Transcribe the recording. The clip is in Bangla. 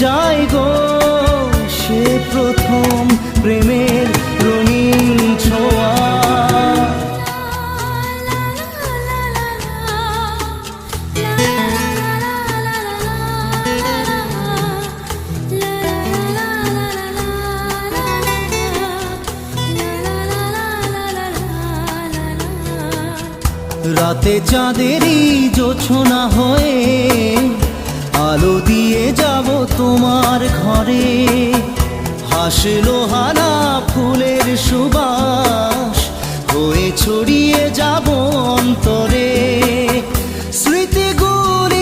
যায় গো সে প্রথম প্রেমের রঙিন ছোঁয়া। রাতে চাঁদেরই জোছনা হয়ে আলো দিয়ে যাব তোমার ঘরে। হাসলো হানা ফুলের সুবাস হয়ে ছড়িয়ে যাব